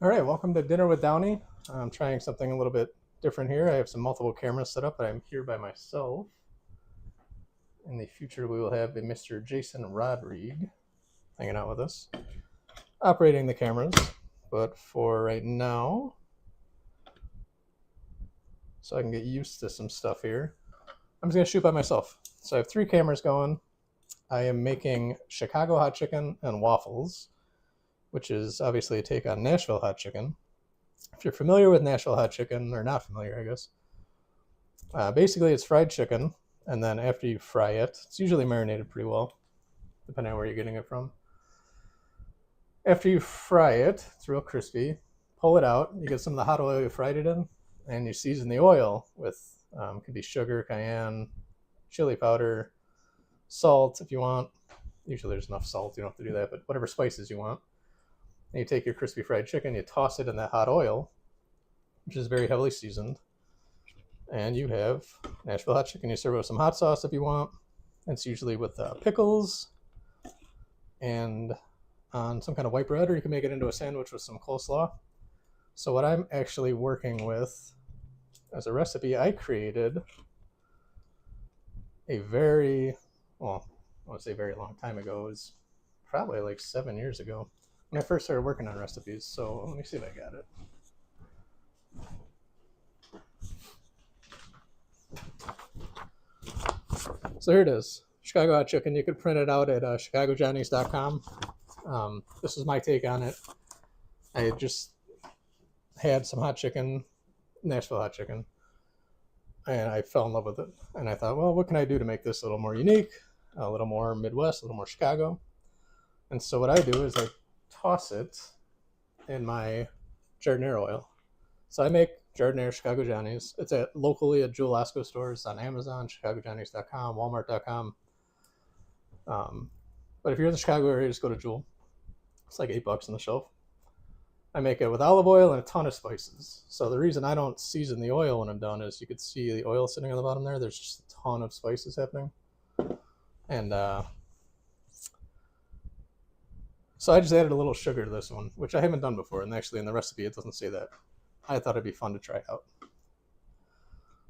All right, welcome to Dinner with Downey. I'm trying something a little bit different here. I have some multiple cameras set up, but I'm here by myself. In the future, we will have a Mr. Jason Rodrigue hanging out with us, operating the cameras. But for right now, so I can get used to some stuff here, I'm just going to shoot by myself. So I have 3 cameras going. I am making Chicago hot chicken and waffles, which is obviously a take on Nashville hot chicken. If you're familiar with Nashville hot chicken, or not familiar, I guess, basically it's fried chicken, and then after you fry it, it's usually marinated pretty well, depending on where you're getting it from. After you fry it, it's real crispy. Pull it out. You get some of the hot oil you fried it in, and you season the oil with could be sugar, cayenne, chili powder, salt if you want. Usually there's enough salt, you don't have to do that, but whatever spices you want. And you take your crispy fried chicken, you toss it in that hot oil, which is very heavily seasoned, and you have Nashville hot chicken. You serve it with some hot sauce if you want. It's usually with pickles and on some kind of white bread, or you can make it into a sandwich with some coleslaw. So what I'm actually working with as a recipe, I created a very, well, I want to say very long time ago. It was probably like 7 years ago when I first started working on recipes. So let me see if I got it. So here it is, Chicago hot chicken. You could print it out at chicagojohnnies.com. This is my take on it. I just had some hot chicken, Nashville hot chicken, and I fell in love with it. And I thought, well, what can I do to make this a little more unique, a little more Midwest, a little more Chicago? And so what I do is I toss it in my giardiniera oil. So I make giardiniera Chicago Johnnies. It's locally at Jewel Osco stores, on Amazon, chicagojohnnies.com, walmart.com. But if you're in the Chicago area, just go to Jewel. It's like $8 on the shelf. I make it with olive oil and a ton of spices. So the reason I don't season the oil when I'm done is you could see the oil sitting on the bottom there. There's just a ton of spices happening. And so I just added a little sugar to this one, which I haven't done before. And actually in the recipe, it doesn't say that. I thought it'd be fun to try out.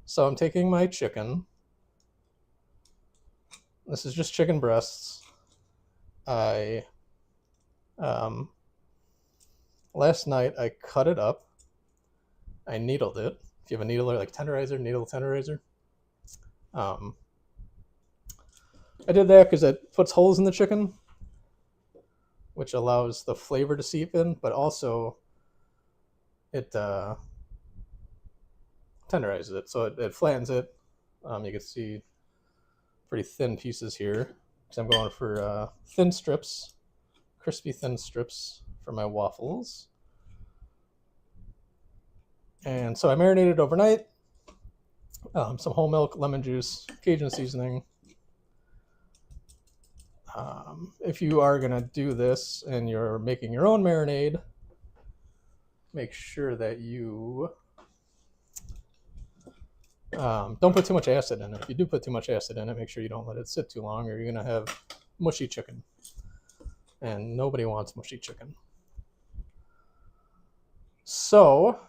So I'm taking my chicken. This is just chicken breasts. Last night I cut it up. I needled it. If you have a needler, like tenderizer, needle tenderizer. I did that because it puts holes in the chicken, which allows the flavor to seep in, but also it tenderizes it. So it flattens it. You can see pretty thin pieces here. So I'm going for thin strips, crispy thin strips for my waffles. And so I marinated overnight. Some whole milk, lemon juice, Cajun seasoning. If you are going to do this and you're making your own marinade, make sure that you don't put too much acid in it. If you do put too much acid in it, make sure you don't let it sit too long, or you're going to have mushy chicken. And nobody wants mushy chicken. So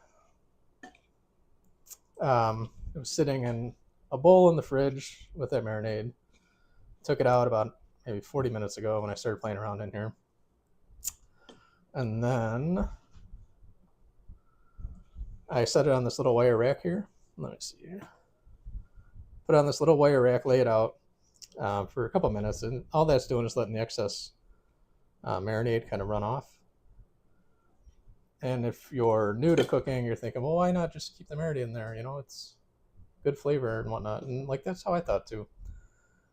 it was sitting in a bowl in the fridge with that marinade. Took it out about maybe 40 minutes ago when I started playing around in here. And then I set it on this little wire rack here. Let me see here. Put it on this little wire rack, lay it out for a couple minutes, and all that's doing is letting the excess marinade kind of run off. And if you're new to cooking, you're thinking, well, why not just keep the marinade in there? You know, it's good flavor and whatnot. And like, that's how I thought too.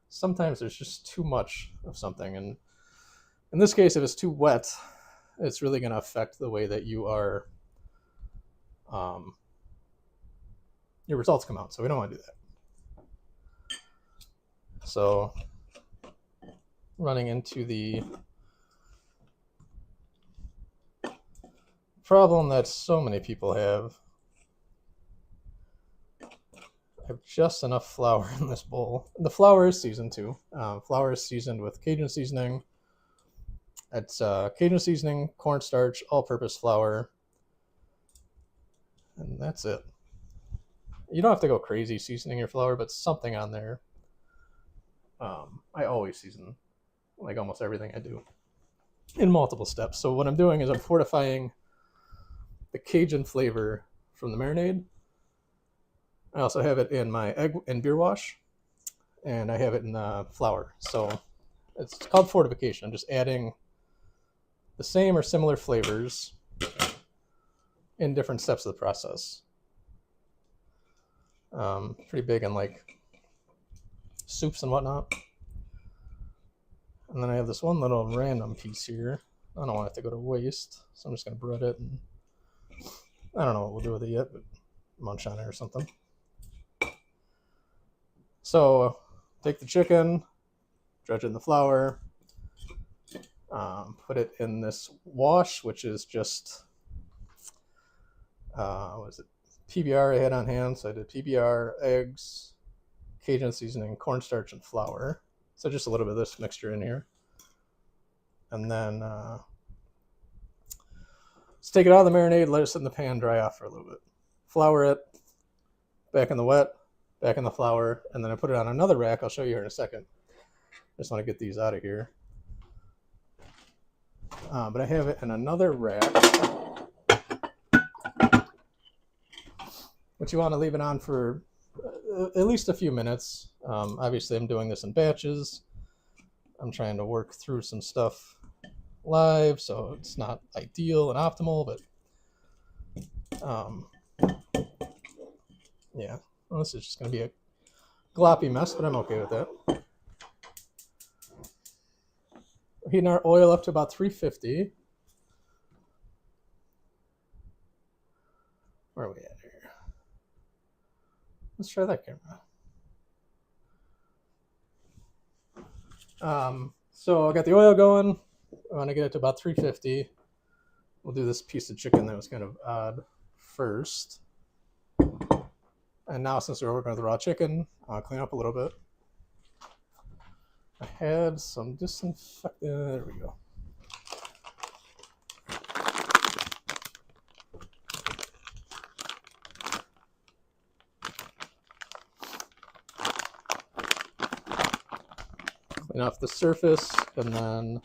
Sometimes there's just too much of something. And in this case, if it's too wet, it's really going to affect the way that you are, your results come out. So we don't want to do that. So running into the problem that so many people have, I have just enough flour in this bowl. The flour is seasoned too. Flour is seasoned with Cajun seasoning. It's Cajun seasoning, cornstarch, all-purpose flour, And that's it. You don't have to go crazy seasoning your flour, but something on there. I always season like almost everything I do in multiple steps. So what I'm doing is I'm fortifying the Cajun flavor from the marinade. I also have it in my egg and beer wash, and I have it in the flour. So it's called fortification. I'm just adding the same or similar flavors in different steps of the process. Pretty big in like soups and whatnot. And then I have this one little random piece here. I don't want it to go to waste, so I'm just going to bread it. And I don't know what we'll do with it yet, but munch on it or something. So take the chicken, dredge it in the flour, put it in this wash, which is just, what is it? PBR I had on hand. So I did PBR, eggs, Cajun seasoning, cornstarch, and flour. So just a little bit of this mixture in here. And then let's take it out of the marinade, let it sit in the pan, dry off for a little bit. Flour it, back in the wet, back in the flour, and then I put it on another rack. I'll show you here in a second. Just want to get these out of here. But I have it in another rack. But you want to leave it on for at least a few minutes. Obviously, I'm doing this in batches. I'm trying to work through some stuff live, so it's not ideal and optimal, but yeah. Well, this is just going to be a gloppy mess, but I'm okay with that. We're heating our oil up to about 350. Where are we at here? Let's try that camera. So I got the oil going. I want to get it to about 350. We'll do this piece of chicken that was kind of odd first. And now since we're working with the raw chicken, I'll clean up a little bit. I had some disinfectant. There we go. Clean off the surface, and then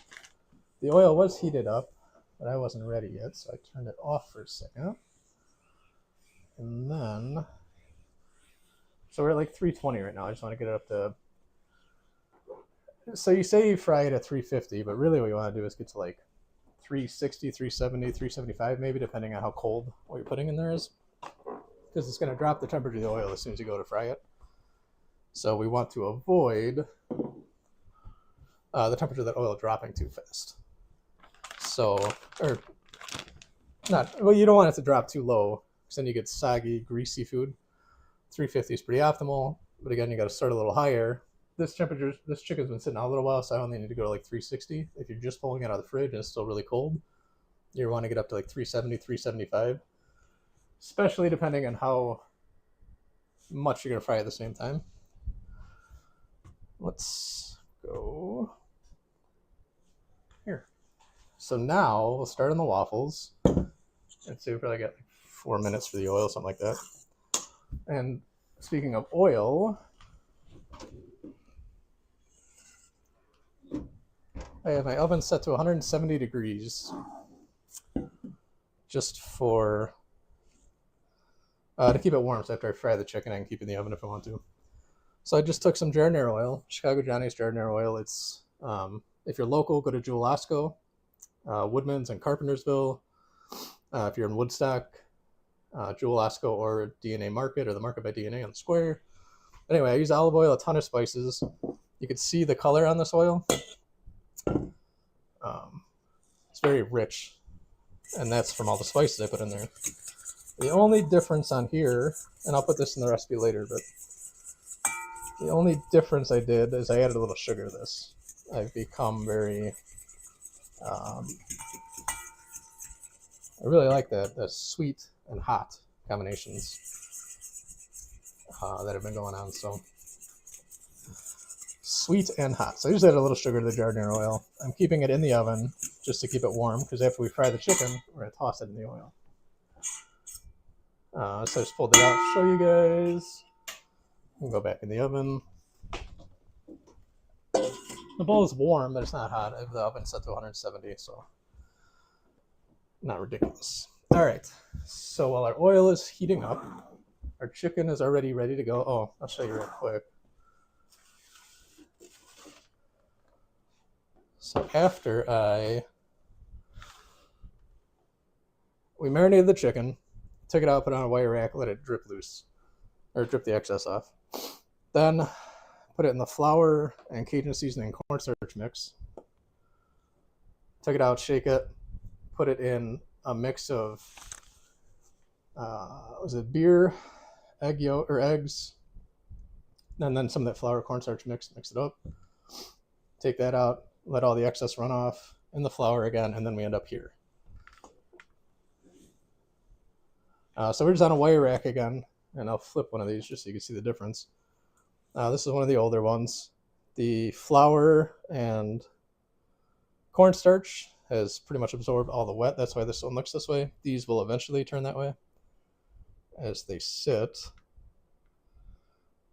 the oil was heated up, but I wasn't ready yet, so I turned it off for a second. And then, so we're at like 320 right now. I just want to get it up to, so you say you fry it at 350, but really what you want to do is get to like 360, 370, 375 maybe, depending on how cold what you're putting in there is. Because it's going to drop the temperature of the oil as soon as you go to fry it. So we want to avoid the temperature of that oil dropping too fast. So, or not, well, you don't want it to drop too low, because then you get soggy, greasy food. 350 is pretty optimal, but again, you got to start a little higher. This temperature, this chicken's been sitting out a little while, so I only need to go to like 360. If you're just pulling it out of the fridge and it's still really cold, you want to get up to like 370, 375, especially depending on how much you're going to fry at the same time. Let's go here. So now we'll start on the waffles. Let's see, we probably got like 4 minutes for the oil, something like that. And speaking of oil, I have my oven set to 170 degrees just for to keep it warm. So after I fry the chicken, I can keep it in the oven if I want to. So I just took some jardinere oil, Chicago Johnny's jardinere oil. It's if you're local, go to Jewel Osco, Woodman's in Carpentersville. If you're in Woodstock, Jewel Osco or DNA Market or the Market by DNA on the square. Anyway, I use olive oil, a ton of spices. You can see the color on this oil. It's very rich, and that's from all the spices I put in there. The only difference on here, and I'll put this in the recipe later, but the only difference I did is I added a little sugar to this. I've become very, I really like the sweet and hot combinations that have been going on. So sweet and hot. So I just added a little sugar to the jardinere oil. I'm keeping it in the oven just to keep it warm, because after we fry the chicken, we're going to toss it in the oil. So I just pulled it out to show you guys. We'll go back in the oven. The bowl is warm, but it's not hot. I have the oven set to 170, so not ridiculous. All right, so while our oil is heating up, our chicken is already ready to go. Oh, I'll show you real quick. So after we marinated the chicken, took it out, put it on a wire rack, let it drip loose, or drip the excess off. Then put it in the flour and Cajun seasoning cornstarch mix. Took it out, shake it, put it in a mix of, was it beer, egg yolk, or eggs, and then some of that flour cornstarch mix it up. Take that out, let all the excess run off in the flour again, and then we end up here. So we're just on a wire rack again, and I'll flip one of these just so you can see the difference. This is one of the older ones. The flour and cornstarch has pretty much absorbed all the wet. That's why this one looks this way. These will eventually turn that way as they sit.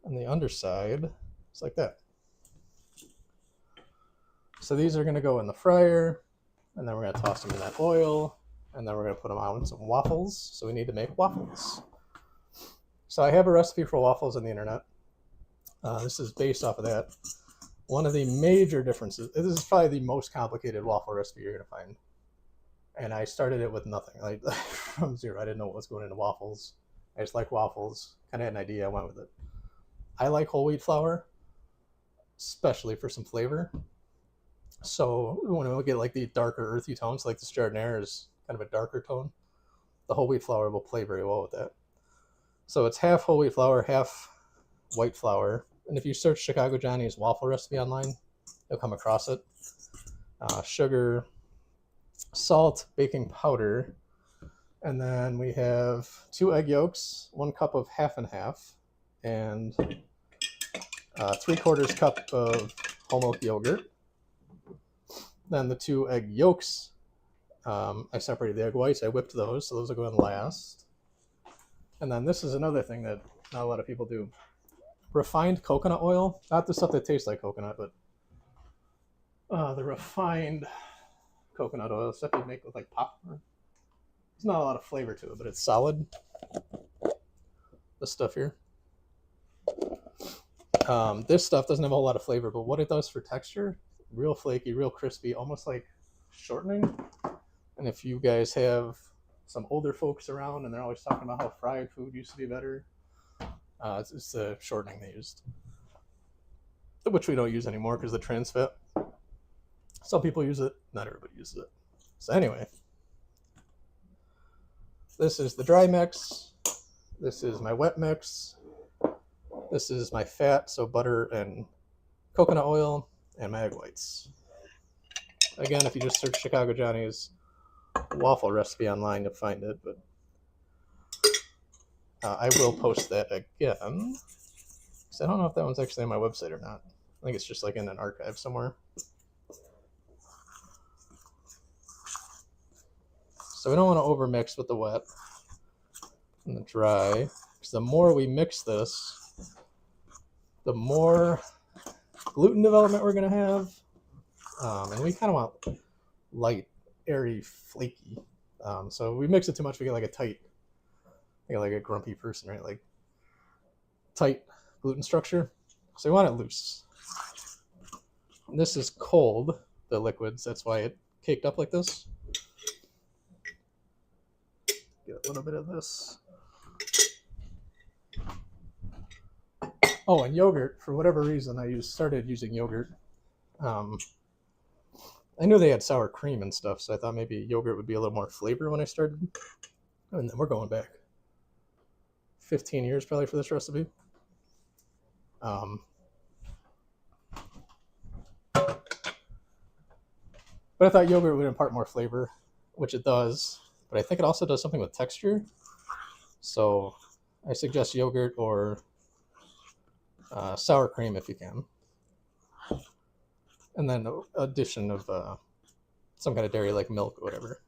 On the underside, it's like that. So these are going to go in the fryer, and then we're going to toss them in that oil, and then we're going to put them on some waffles. So we need to make waffles. So I have a recipe for waffles on the internet. This is based off of that. One of the major differences, this is probably the most complicated waffle recipe you're going to find. And I started it with nothing, like from zero. I didn't know what was going into waffles. I just like waffles, kind of had an idea, I went with it. I like whole wheat flour, especially for some flavor. So when we get like the darker earthy tones, like this jardiniere is kind of a darker tone, the whole wheat flour will play very well with that. So it's half whole wheat flour, half white flour. And if you search Chicago Johnny's waffle recipe online, you'll come across it. Sugar, salt, baking powder, and then we have 2 egg yolks, 1 cup of half and half, and 3/4 cup of whole milk yogurt. Then the 2 egg yolks, I separated the egg whites, I whipped those, so those will go in last. And then this is another thing that not a lot of people do. Refined coconut oil, not the stuff that tastes like coconut, but the refined coconut oil, stuff you make with like popcorn. There's not a lot of flavor to it, but it's solid. This stuff here. This stuff doesn't have a whole lot of flavor, but what it does for texture, real flaky, real crispy, almost like shortening. And if you guys have some older folks around and they're always talking about how fried food used to be better, it's the shortening they used, which we don't use anymore because of the trans fat. Some people use it, not everybody uses it. So anyway, this is the dry mix. This is my wet mix. This is my fat, so butter and coconut oil, and my egg whites. Again, if you just search Chicago Johnny's waffle recipe online, you'll find it, but I will post that again. So I don't know if that one's actually on my website or not. I think it's just like in an archive somewhere. So we don't want to overmix with the wet and the dry, because the more we mix this, the more gluten development we're going to have. And we kind of want light, airy, flaky. So we mix it too much, we get like a tight, like a grumpy person, right? Like tight gluten structure. So we want it loose. And this is cold, the liquids. That's why it caked up like this. Get a little bit of this. Oh, and yogurt. For whatever reason, I started using yogurt. I knew they had sour cream and stuff, so I thought maybe yogurt would be a little more flavor when I started. And then we're going back 15 years probably for this recipe. But I thought yogurt would impart more flavor, which it does. But I think it also does something with texture. So I suggest yogurt or sour cream if you can. And then addition of some kind of dairy like milk or whatever.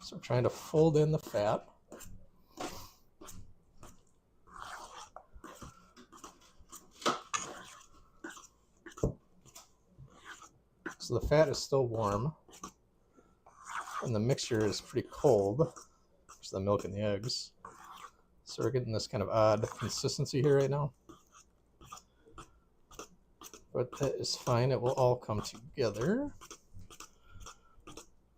So So we're trying to fold in the fat. So the fat is still warm, and the mixture is pretty cold. There's the milk and the eggs. So we're getting this kind of odd consistency here right now. But that is fine, it will all come together.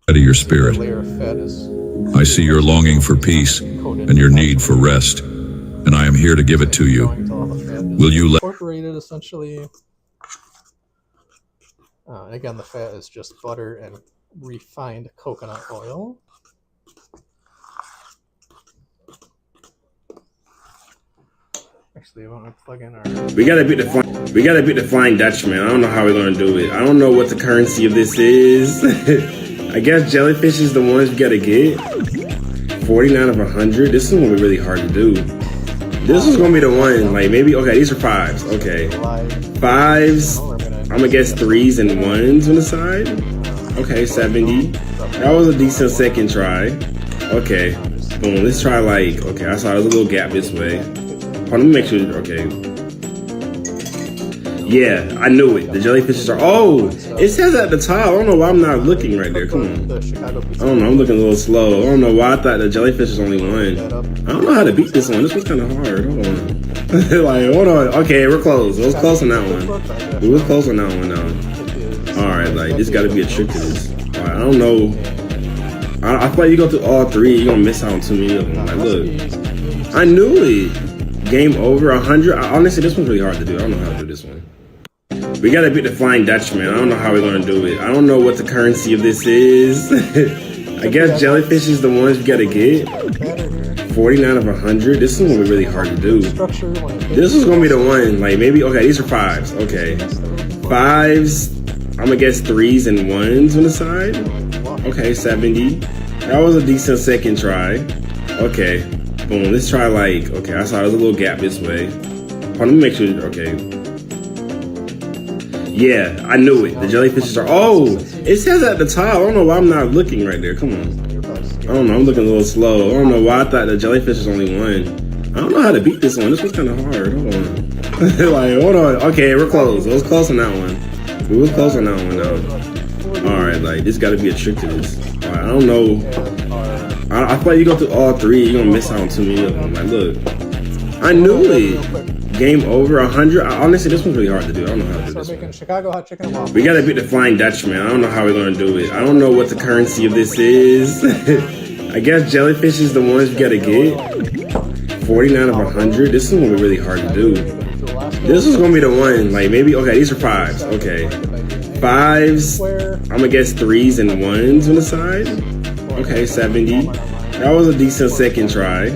Out of your spirit. Layer of fat is I see your longing for peace and your need for rest, and I am here to give it to you. Will you let incorporated essentially? Again, the fat is just butter and refined coconut oil. Actually, I want to plug in our. We gotta beat the Flying Dutchman. I don't know how we're gonna do it. I don't know what the currency of this is. I guess jellyfish is the ones we gotta get. 49 of 100. This is gonna be really hard to do. This is gonna be the one. Like maybe okay. These are fives. Okay, fives. I'm gonna guess threes and ones on the side. Okay, 70. That was a decent second try. Okay, boom. Let's try like okay. I saw there's a little gap this way. Hold on, let me make sure. Okay. Yeah, I knew it. The jellyfishes are. Oh, it says at the top. I don't know why I'm not looking right there. Come on. I don't know. I'm looking a little slow. I don't know why I thought the jellyfish is only one. I don't know how to beat this one. This was kind of hard. Hold on. Like, hold on. Okay, we're close. It was close on that one. We was close on that one now. All right, like this got to be a trick to this. All right, I don't know. I feel like you go through all three, you're gonna miss out on too many of them. Like, look, I knew it. Game over 100. Honestly, this one's really hard to do. I don't know how to do this one. We gotta beat the Flying Dutchman. I don't know how we're gonna do it. I don't know what the currency of this is. I guess jellyfish is the ones we gotta get. 49 of 100. This is gonna be really hard to do. This is gonna be the one. Like maybe okay. These are fives. Okay, fives. I'm gonna guess threes and ones on the side. Okay, 70. That was a decent second try. Okay, boom. Let's try like okay. I saw there's a little gap this way. Hold on, let me make sure. Okay. Yeah, I knew it. The jellyfishes are. Oh, it says at the top. I don't know why I'm not looking right there. Come on. I don't know. I'm looking a little slow. I don't know why I thought the jellyfish is only one. I don't know how to beat this one. This was kind of hard. Hold on. Like, hold on. Okay, we're close. It was close on that one. We was close on that one now. All right, like this got to be a trick to this. All right, I don't know. I feel like you go through all three, you're gonna miss out on too many of them. Like, look, I knew it. Game over 100. Honestly, this one's really hard to do. I don't know how to do this one. Chicago hot chicken and waffles. We gotta beat the Flying Dutchman. I don't know how we're gonna do it. I don't know what the currency of this is. I guess jellyfish is the ones we gotta get. 49 of 100. This is gonna be really hard to do. This is gonna be the one. Like maybe okay. These are fives. Okay, fives. I'm gonna guess threes and ones on the side. Okay, 70. That was a decent second try.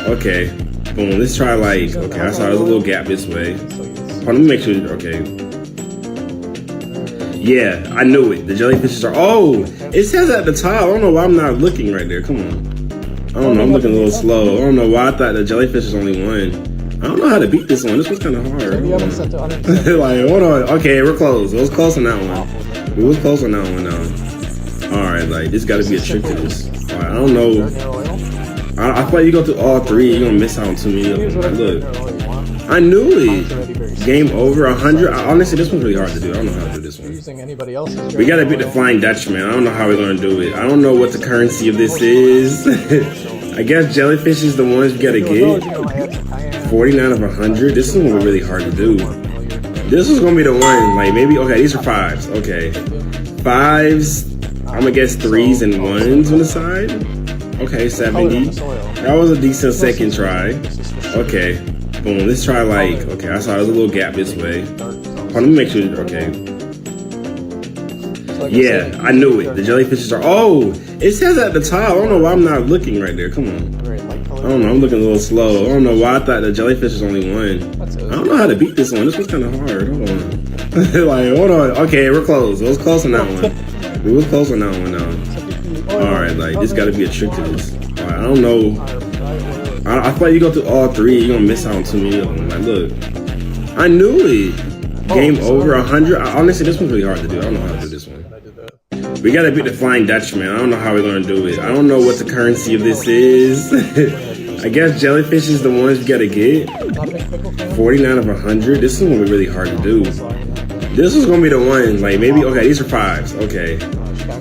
Okay. Boom, let's try like, okay, I saw there's a little gap this way. Hold on, let me make sure, okay. Yeah, I knew it. The jellyfishes are, oh, it says at the top. I don't know why I'm not looking right there. Come on. I don't know, I'm looking a little slow. I don't know why I thought the jellyfish is only one. I don't know how to beat this one. This was kind of hard. Like, hold on. Okay, we're close. It was close on that one. We was close on that one now. All right, like, this got to be a trick to this. All right, I don't know. I feel like you go through all three, you're gonna miss out on too many of them. Like, look, I knew it. Game over 100. Honestly, this one's really hard to do. I don't know how to do this one. We gotta beat the Flying Dutchman. I don't know how we're gonna do it. I don't know what the currency of this is. I guess jellyfish is the ones we gotta get. 49 of 100. This is gonna be really hard to do. This is gonna be the one. Like maybe okay. These are fives. Okay, fives. I'm gonna guess threes and ones on the side. Okay, 70. That was a decent second try. Okay, boom. Let's try like okay. I saw there's a little gap this way. Hold on, let me make sure. Okay. Yeah, I knew it. The jellyfishes are. Oh, it says at the top. I don't know why I'm not looking right there. Come on. I don't know. I'm looking a little slow. I don't know why I thought the jellyfish is only one. I don't know how to beat this one. This was kind of hard. Hold on. Like, hold on. Okay, we're close. It was close on that one. We was close on that one now. All right, like this got to be a trick to this. All right, I don't know. I feel like you go through all three, you're gonna miss out on too many of them. Like, look, I knew it. Game over 100. Honestly, this one's really hard to do. I don't know how to do this one. We gotta beat the Flying Dutchman. I don't know how we're gonna do it. I don't know what the currency of this is. I guess jellyfish is the ones we gotta get. 49 of 100. This is gonna be really hard to do. This was gonna be the one. Like maybe okay. These are fives. Okay,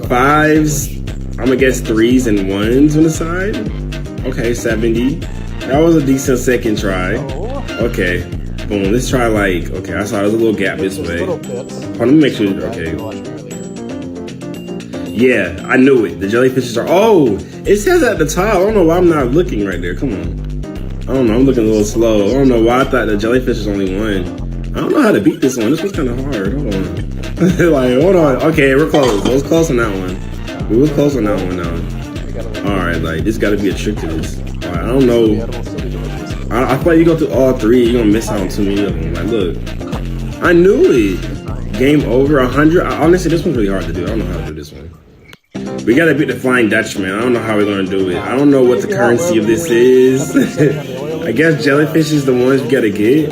fives. I'm gonna guess threes and ones on the side. Okay, 70. That was a decent second try. Okay, boom. Let's try like. Okay, I saw there's a little gap this way. Hold on, let me make sure. Okay. Yeah, I knew it. The jellyfishes are. Oh, it says at the top. I don't know why I'm not looking right there. Come on. I don't know. I'm looking a little slow. I don't know why I thought the jellyfish was only one. I don't know how to beat this one. This one's kind of hard. Hold on. Like, hold on. Okay, we're close. I was close on that one. We was close on that one now. All right, like this got to be a trick to this. Right, I don't know. I thought you go through all three. You're gonna miss out on too many of them. Like, look, I knew it. Game over. 100. Honestly, this one's really hard to do. I don't know how to do this one. We gotta beat the Flying Dutchman. I don't know how we're gonna do it. I don't know what the currency of this is. I guess jellyfish is the ones we gotta get.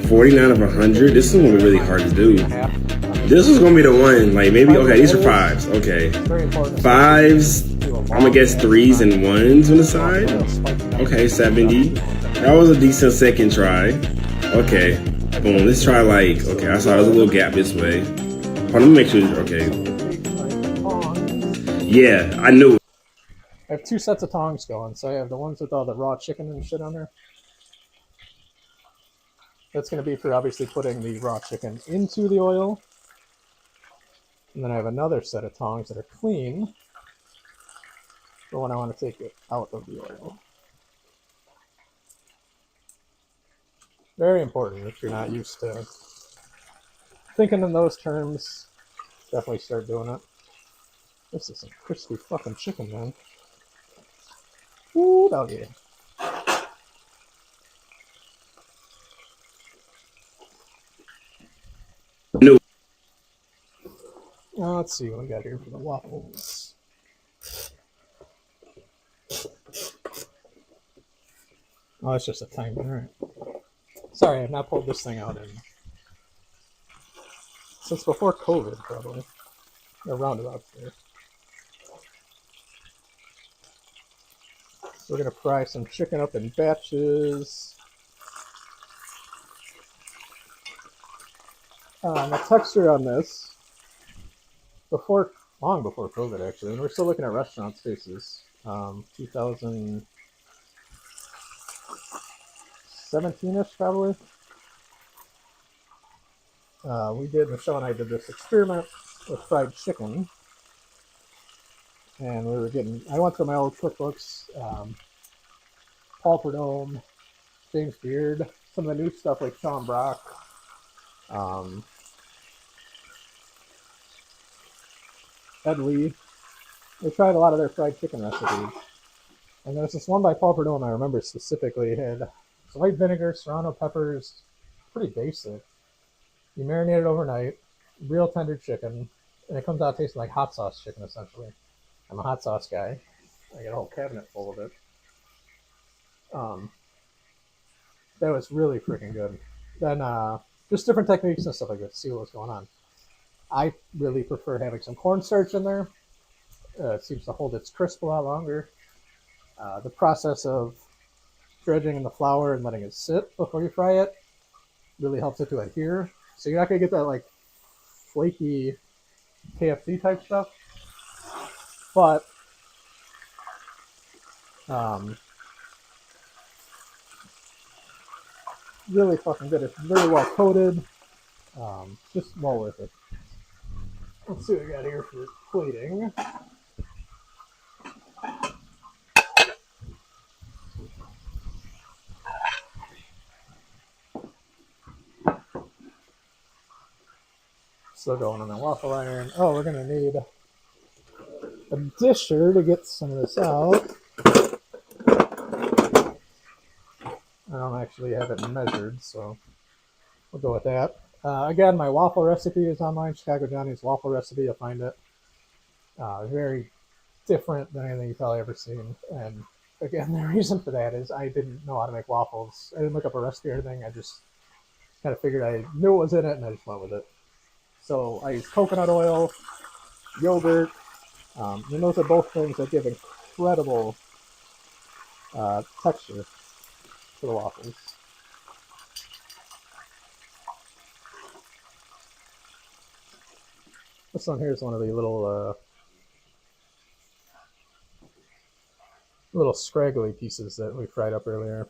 49 of 100. This is gonna be really hard to do. This was gonna be the one. Like maybe okay. These are fives. Okay, fives. I'm gonna guess threes and ones on the side. Okay, 70. That was a decent second try. Okay, boom. Let's try like. Okay, I saw there's a little gap this way. Hold on, let me make sure. Okay. Yeah, I knew it. I have two sets of tongs going. So I have the ones with all the raw chicken and shit on there. That's going to be for obviously putting the raw chicken into the oil. And then I have another set of tongs that are clean for when I want to take it out of the oil. Very important if you're not used to thinking in those terms. Definitely start doing it. This is some crispy fucking chicken, man. Ooh, oh yeah. No. Let's see what we got here for the waffles. Oh, it's just a timer. All right. Sorry, I've not pulled this thing out in since before COVID, probably. Around about there. We're going to fry some chicken up in batches. The texture on this, long before COVID actually, and we're still looking at restaurant spaces, 2017-ish probably. Michelle and I did this experiment with fried chicken. And I went through my old cookbooks, Paul Prudhomme, James Beard, some of the new stuff like Sean Brock, Ed Lee. They tried a lot of their fried chicken recipes. And there's this one by Paul Prudhomme I remember specifically. It had white vinegar, serrano peppers, pretty basic. You marinate it overnight, real tender chicken, and it comes out tasting like hot sauce chicken essentially. I'm a hot sauce guy. I got a whole cabinet full of it. That was really freaking good. Then just different techniques and stuff like that to see what was going on. I really prefer having some cornstarch in there. It seems to hold its crisp a lot longer. The process of dredging in the flour and letting it sit before you fry it really helps it to adhere. So you're not going to get that like flaky KFC type stuff. But really fucking good. It's very well coated. Just well worth it. Let's see what we got here for plating. Still going on the waffle iron. Oh, we're gonna need a disher to get some of this out. I don't actually have it measured, so we'll go with that. Again, my waffle recipe is online. Chicago Johnny's waffle recipe. You'll find it. Very different than anything you've probably ever seen. And again, the reason for that is I didn't know how to make waffles. I didn't look up a recipe or anything. I just kind of figured I knew what was in it, and I just went with it. So I use coconut oil, yogurt. And those are both things that give incredible texture to the waffles. This one here is one of the little scraggly pieces that we fried up earlier.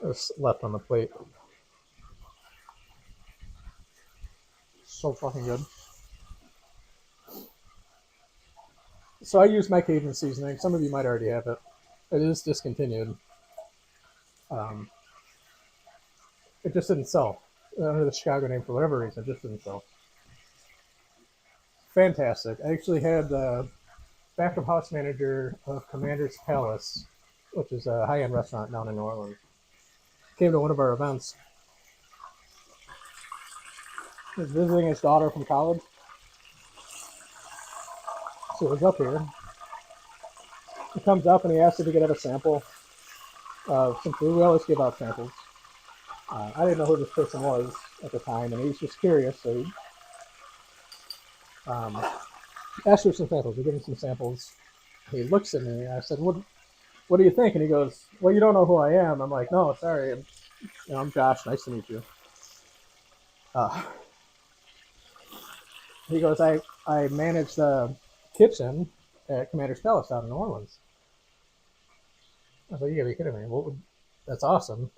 It was left on the plate. So fucking good. So I use my Cajun seasoning. Some of you might already have it. It is discontinued. It just didn't sell. Under the Chicago name, for whatever reason, it just didn't sell. Fantastic. I actually had the back of house manager of Commander's Palace, which is a high-end restaurant down in New Orleans. Came to one of our events. He was visiting his daughter from college. So he was up here. He comes up and he asks if he could have a sample of some food. We always give out samples. I didn't know who this person was at the time, and he was just curious, so he asked for some samples. We give him some samples. He looks at me, and I said, what do you think? And he goes, well, you don't know who I am. I'm like, no, sorry. I'm Josh. Nice to meet you. He goes, I manage the kitchen at Commander's Palace out in New Orleans. I was like, you gotta be kidding me. That's awesome.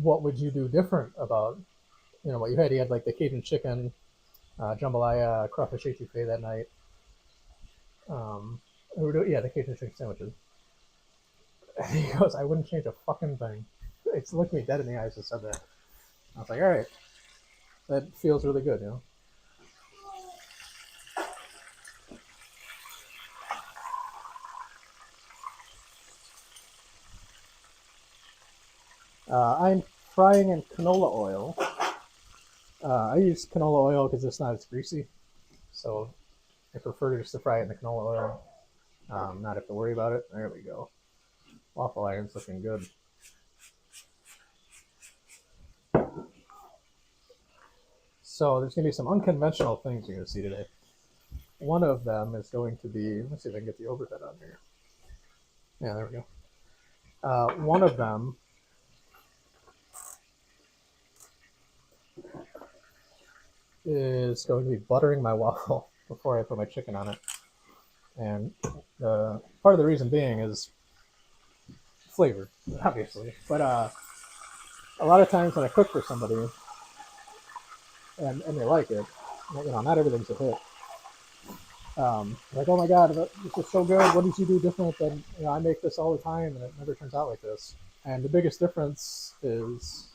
What would you do different about, what you had? You had like the Cajun chicken, jambalaya, crawfish etouffee that night. The Cajun chicken sandwiches. And he goes, I wouldn't change a fucking thing. It's looked me dead in the eyes and said that. I was like, all right, that feels really good, I'm frying in canola oil. I use canola oil because it's not as greasy, so I prefer just to fry it in the canola oil. Not have to worry about it. There we go. Waffle iron's looking good. So there's going to be some unconventional things you're going to see today. One of them is going to be, let's see if I can get the overhead on here. Yeah, there we go. One of them is going to be buttering my waffle before I put my chicken on it. And part of the reason being is flavor, obviously. But a lot of times when I cook for somebody and they like it, not everything's a hit. Like, oh my God, this is so good. What did you do different than, I make this all the time and it never turns out like this. And the biggest difference is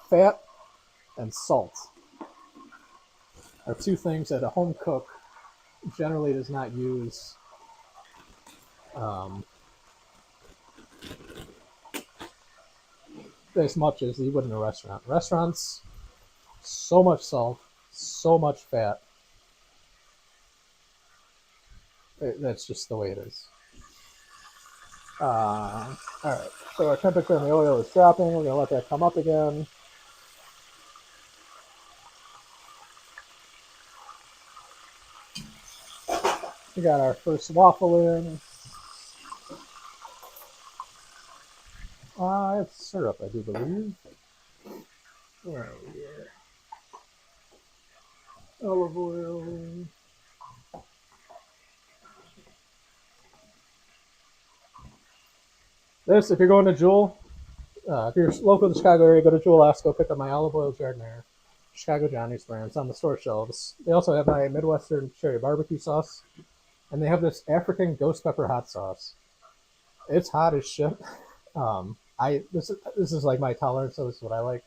fat and salt are two things that a home cook generally does not use as much as you would in a restaurant. Restaurants, so much salt, so much fat. That's just the way it is. All right, so our temperature in the oil is dropping. We're going to let that come up again. We got our first waffle in. It's syrup, I do believe. Where are we here? Olive oil. This, if you're going to Jewel, if you're local to the Chicago area, go to Jewel, go pick up my olive oil Jardiniere, Chicago Johnny's brand. It's on the store shelves. They also have my Midwestern cherry barbecue sauce, and they have this African ghost pepper hot sauce. It's hot as shit. This is like my tolerance, so this is what I like.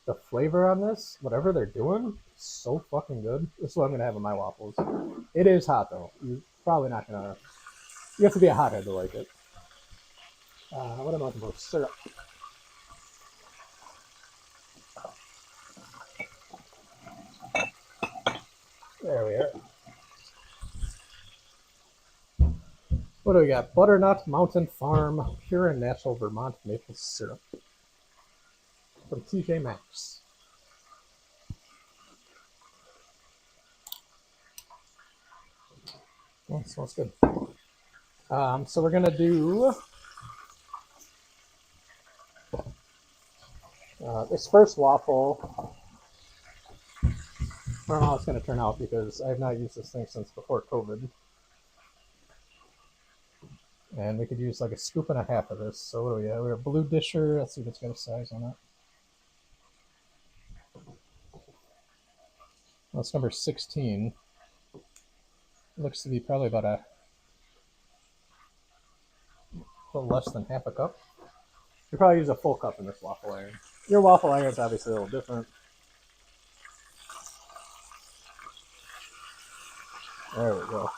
The flavor on this, whatever they're doing, is so fucking good. This is what I'm gonna have in my waffles. It is hot though. You're probably not gonna. You have to be a hothead to like it. What am I looking for? Syrup. There we are. What do we got? Butternut Mountain Farm Pure and Natural Vermont Maple Syrup from TJ Maxx. Well, it smells good. So we're gonna do this first waffle. I don't know how it's gonna turn out because I have not used this thing since before COVID. And we could use like a scoop and a half of this. So what do we have? We have a blue disher. Let's see if it's got a size on it. Well, it's number 16. It looks to be probably about a little less than half a cup. You probably use a full cup in this waffle iron. Your waffle iron is obviously a little different. There we go.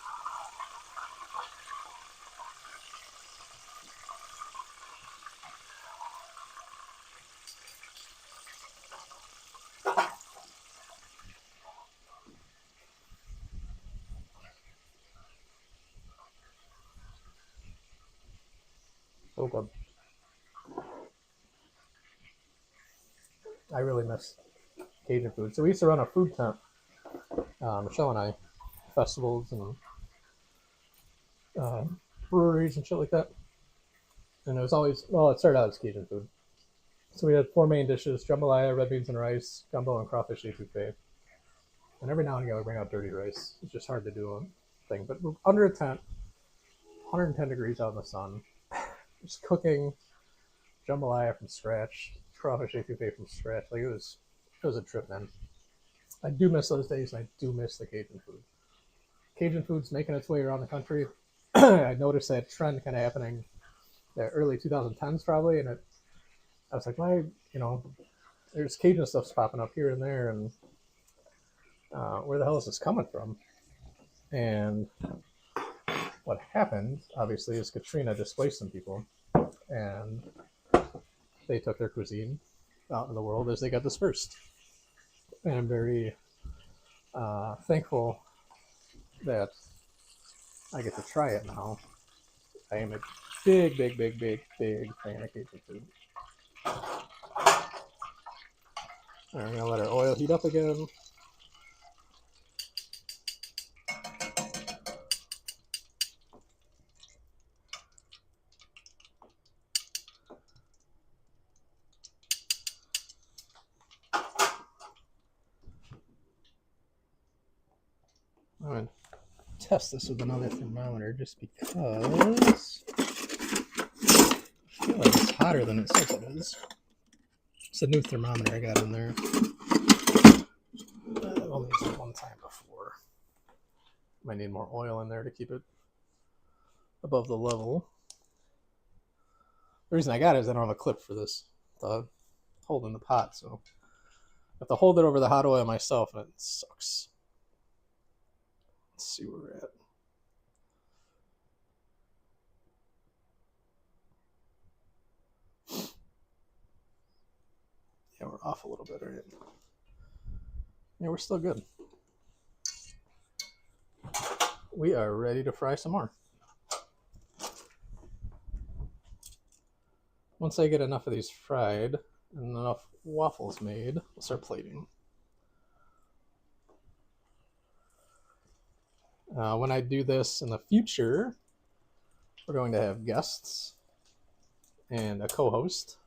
So good. I really miss Cajun food. So we used to run a food tent, Michelle and I, festivals and breweries and shit like that. And it was always, well, it started out as Cajun food. So we had 4 main dishes: jambalaya, red beans and rice, gumbo, and crawfish etouffee. And every now and again we bring out dirty rice. It's just hard to do a thing. But we're under a tent, 110 degrees out in the sun, just cooking jambalaya from scratch, crawfish etouffee from scratch. Like it was a trip, man. I do miss those days, and I do miss the Cajun food. Cajun food's making its way around the country. I noticed that trend kind of happening the early 2010s probably, and I was like, why, there's Cajun stuff's popping up here and there, and where the hell is this coming from? And what happened, obviously, is Katrina displaced some people, and they took their cuisine out in the world as they got dispersed. And I'm very thankful that I get to try it now. I am a big fan of Cajun food. All right, I'm gonna let our oil heat up again. I'm gonna test this with another thermometer just because I feel like it's hotter than it says it is. It's a new thermometer I got in there. I've only used it one time before. Might need more oil in there to keep it above the level. The reason I got it is I don't have a clip for this to hold in the pot, so I have to hold it over the hot oil myself, and it sucks. Let's see where we're at. Yeah, we're off a little bit, right? Yeah, we're still good. We are ready to fry some more. Once I get enough of these fried and enough waffles made, we'll start plating. When I do this in the future, we're going to have guests and a co-host,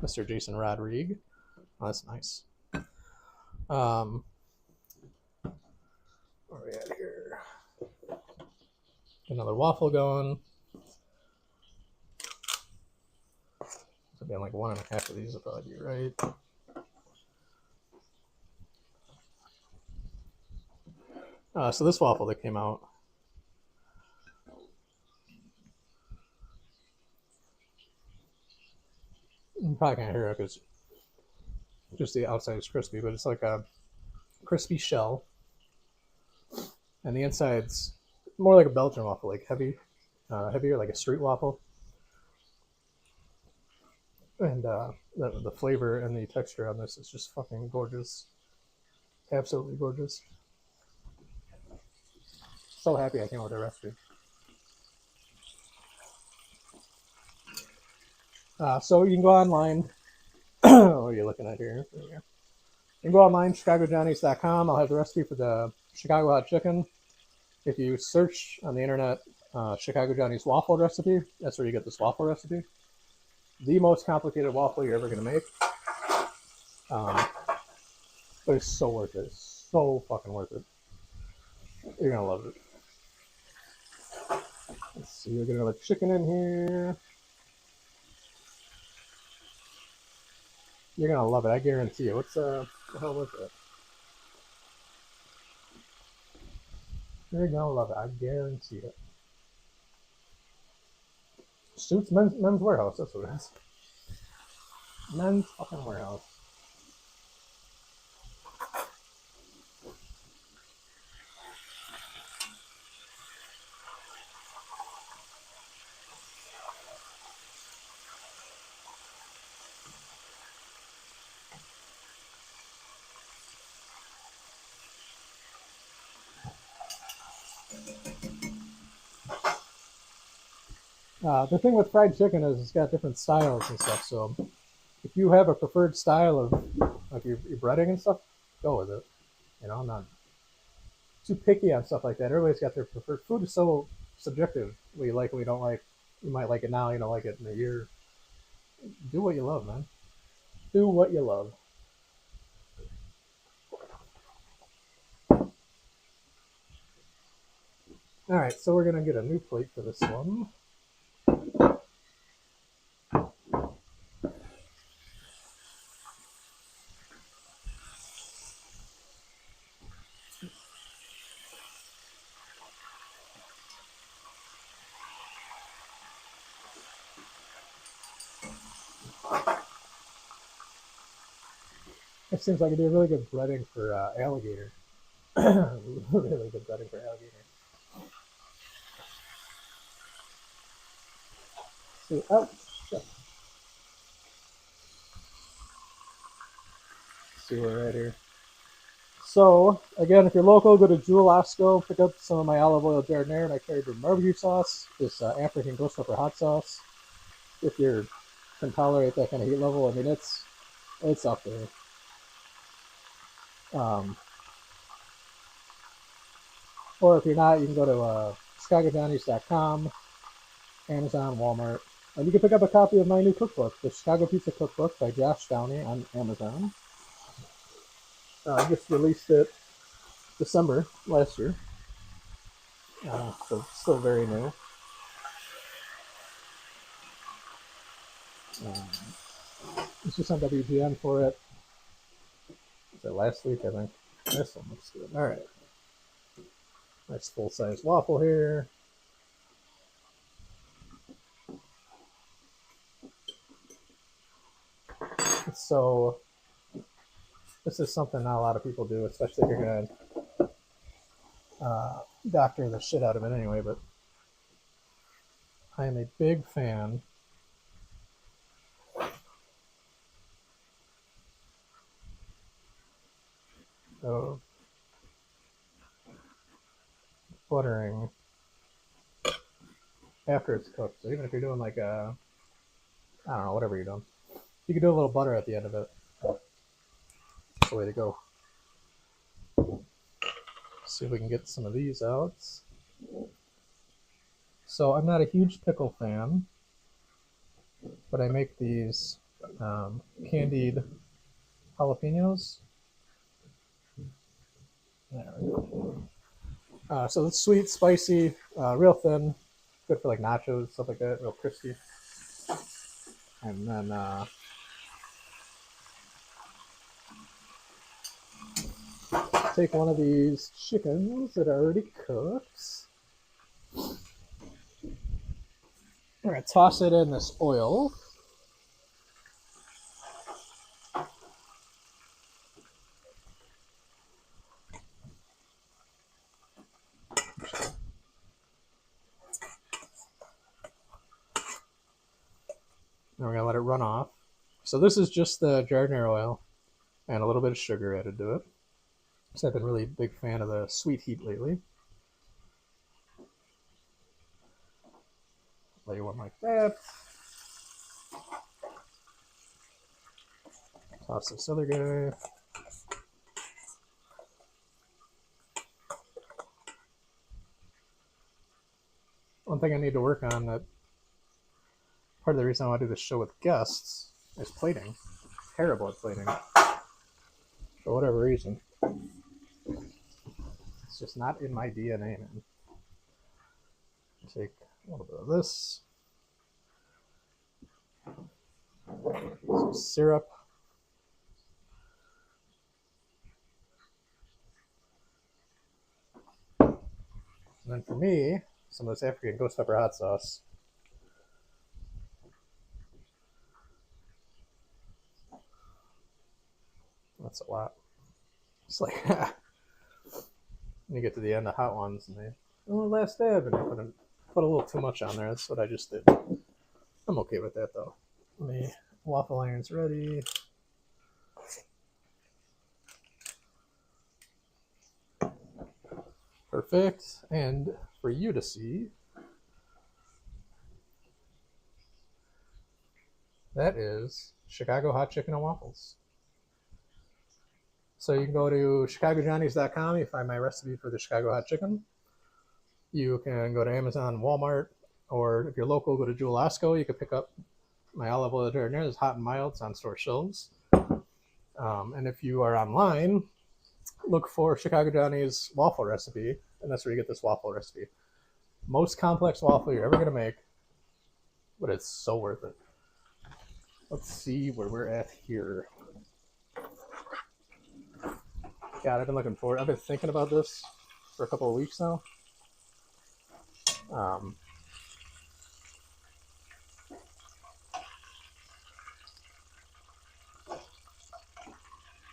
Mr. Jason Rodrigue. Oh, that's nice. Where are we at here? Another waffle going. So being like 1.5 of these will probably be right. So this waffle that came out, you probably can't hear it because just the outside is crispy, but it's like a crispy shell, and the inside's more like a Belgian waffle, like heavier, like a street waffle. And the flavor and the texture on this is just fucking gorgeous, absolutely gorgeous. So happy I came up with a recipe. So you can go online. What are you looking at here? There we go. You can go online, chicagojohnnies.com. I'll have the recipe for the Chicago hot chicken. if you search on the internet Chicago Johnny's waffle recipe, that's where you get this waffle recipe. The most complicated waffle you're ever going to make. But it's so worth it. It's so fucking worth it. You're going to love it. Let's see, we're going to let chicken in here. You're going to love it, I guarantee you. What's the hell was it? You're going to love it, I guarantee it. Suits Men's Warehouse, that's what it is. Men's fucking Warehouse. The thing with fried chicken is it's got different styles and stuff, so if you have a preferred style of like your breading and stuff, go with it. You know, I'm not too picky on stuff like that. Everybody's got their preferred. Food is so subjective. What you like, what you don't like. You might like it now, you don't like it in a year. Do what you love, man. Do what you love. Alright, so we're going to get a new plate for this one. It seems like it'd be a really good breading for alligator. Really good breading for alligator. See, oh, shit. Let's see where we're at here. So, again, if you're local, go to Jewel Osco, pick up some of my olive oil jardiniere, and I carried the barbecue sauce, this African ghost pepper hot sauce. If you can tolerate that kind of heat level, I mean, it's up there. Or if you're not, you can go to ChicagoJohnny's.com, Amazon, Walmart, and you can pick up a copy of my new cookbook, the Chicago Pizza Cookbook by Josh Downey on Amazon. I just released it December last year, so still very new. It's just on WGN for it. Was it last week, I think? This one looks good. All right. Nice full-size waffle here. So this is something not a lot of people do, especially if you're going to doctor the shit out of it anyway, but I am a big fan of buttering after it's cooked. So even if you're doing like a, I don't know, whatever you're doing, you can do a little butter at the end of it. That's the way to go. Let's see if we can get some of these out. So I'm not a huge pickle fan, but I make these candied jalapenos. There we go. So it's sweet, spicy, real thin, good for like nachos, stuff like that, real crispy. And then take one of these chickens that are already cooked. I'm gonna toss it in this oil. And we're gonna let it run off. So this is just the jardiniere oil and a little bit of sugar added to it. So I've been really a big fan of the sweet heat lately. Lay one like that. Toss this other guy. One thing I need to work on, that part of the reason I want to do this show with guests, is plating. Terrible at plating. For whatever reason. It's just not in my DNA, man. Take a little bit of this. Some syrup. And then for me, some of this African ghost pepper hot sauce. That's a lot. It's like, when you get to the end of hot ones, and they, oh, last dab, and they put a little too much on there. That's what I just did. I'm okay with that, though. The waffle iron's ready. Perfect. And for you to see, that is Chicago hot chicken and waffles. So you can go to chicagojohnnies.com. You find my recipe for the Chicago hot chicken. You can go to Amazon, Walmart, or if you're local, go to Jewel Osco. You can pick up my olive oil jardiniere. It's hot and mild. It's on store shelves. And if you are online, look for Chicago Johnny's waffle recipe, and that's where you get this waffle recipe. Most complex waffle you're ever going to make, but it's so worth it. Let's see where we're at here. God, I've been looking forward. I've been thinking about this for a couple of weeks now.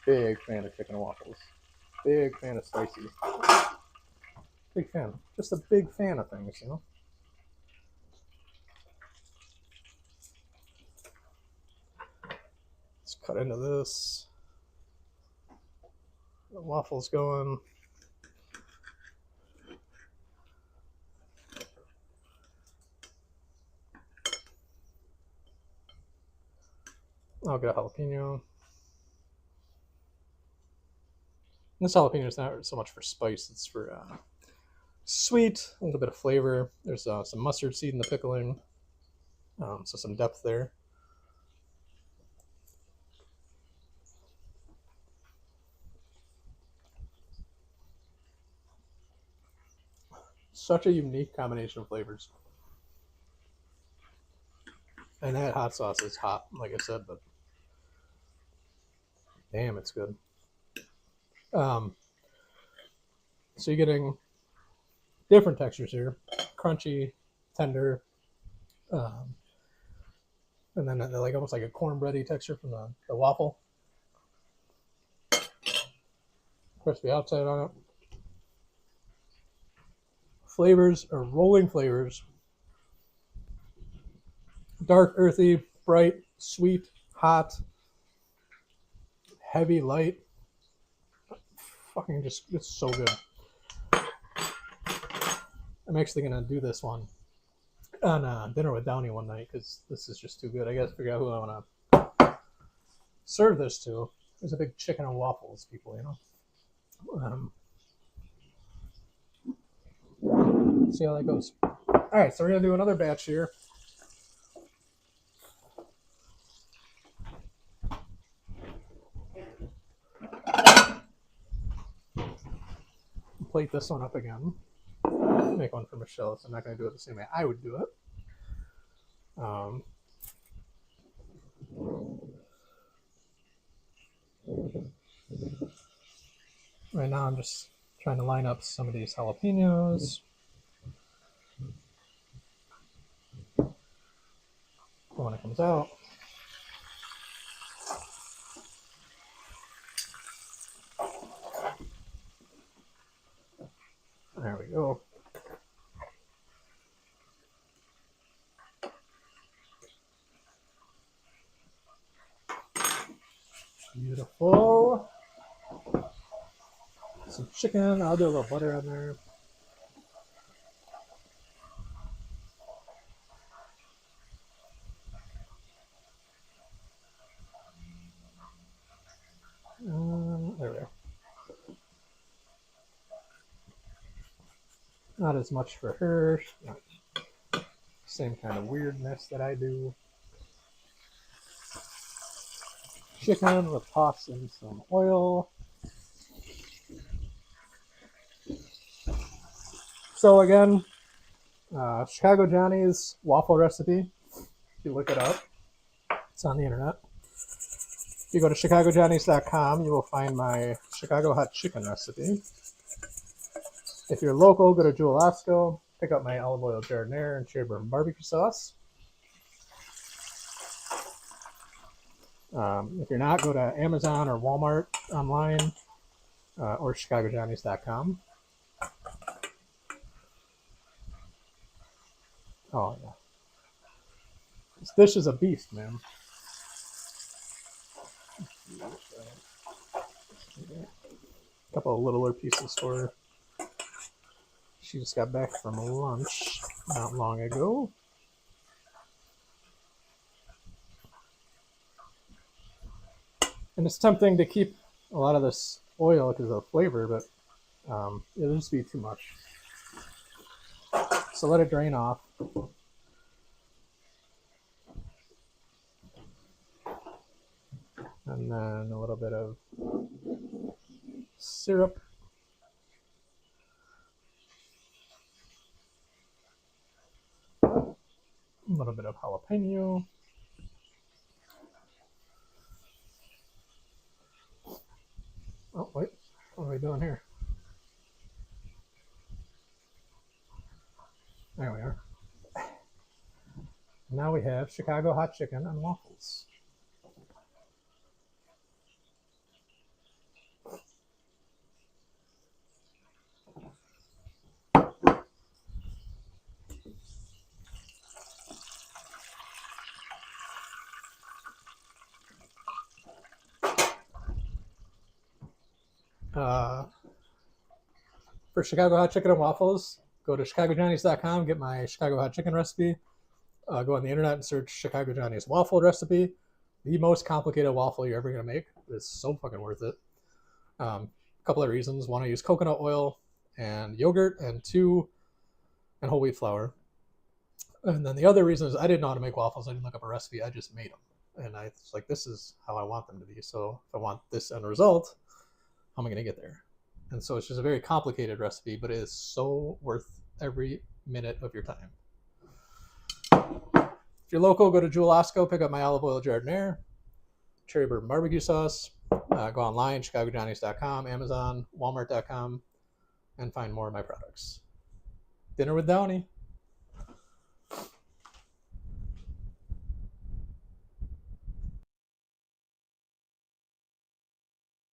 Big fan of chicken and waffles. Big fan of spicy. Big fan. Just a big fan of things, you know? Let's cut into this. The waffles going. I'll get a jalapeno. This jalapeno is not so much for spice, it's for sweet, a little bit of flavor. There's some mustard seed in the pickling, so some depth there. Such a unique combination of flavors. And that hot sauce is hot, like I said, but damn, it's good. So you're getting different textures here. Crunchy, tender, and then like almost like a cornbready texture from the waffle. Crispy outside on it. Flavors are rolling flavors. Dark, earthy, bright, sweet, hot, heavy, light. Fucking just, it's so good. I'm actually gonna do this one on dinner with Downey one night because this is just too good. I gotta figure out who I want to serve this to. There's a big chicken and waffles people, you know. See how that goes. All right, so we're gonna do another batch here. Plate this one up again. Make one for Michelle, so I'm not gonna do it the same way I would do it. Right now I'm just trying to line up some of these jalapenos. When it comes out. There we go. Beautiful. Some chicken. I'll do a little butter on there. There we go. Not as much for her. Same kind of weirdness that I do. Chicken, we'll toss in some oil. So again, Chicago Johnny's waffle recipe. If you look it up, it's on the internet. If you go to chicagojohnnies.com, you will find my Chicago hot chicken recipe. If you're local, go to Jewel Osco, pick up my olive oil jardiniere and cherry bourbon barbecue sauce. If you're not, go to Amazon or Walmart online or chicagojohnnies.com. Oh, yeah. This dish is a beast, man. A couple of littler pieces for her. She just got back from lunch not long ago. And it's tempting to keep a lot of this oil because of the flavor, but it'll just be too much. So let it drain off. And then a little bit of syrup. A little bit of jalapeno. Oh, wait. What are we doing here? There we are. Now we have Chicago hot chicken and waffles. For Chicago hot chicken and waffles, go to chicagojohnnies.com, get my Chicago hot chicken recipe. Go on the internet and search Chicago Johnny's waffle recipe. The most complicated waffle you're ever going to make. It's so fucking worth it. A couple of reasons. One, I use coconut oil and yogurt, and two, and whole wheat flour. And then the other reason is I didn't know how to make waffles. I didn't look up a recipe. I just made them. And I was like, this is how I want them to be. So if I want this end result, how am I going to get there? And so it's just a very complicated recipe, but it is so worth every minute of your time. If you're local, go to Jewel Osco, pick up my olive oil jardiniere, cherry bourbon barbecue sauce. Go online, chicagojohnnies.com, Amazon, walmart.com, and find more of my products. Dinner with Downey.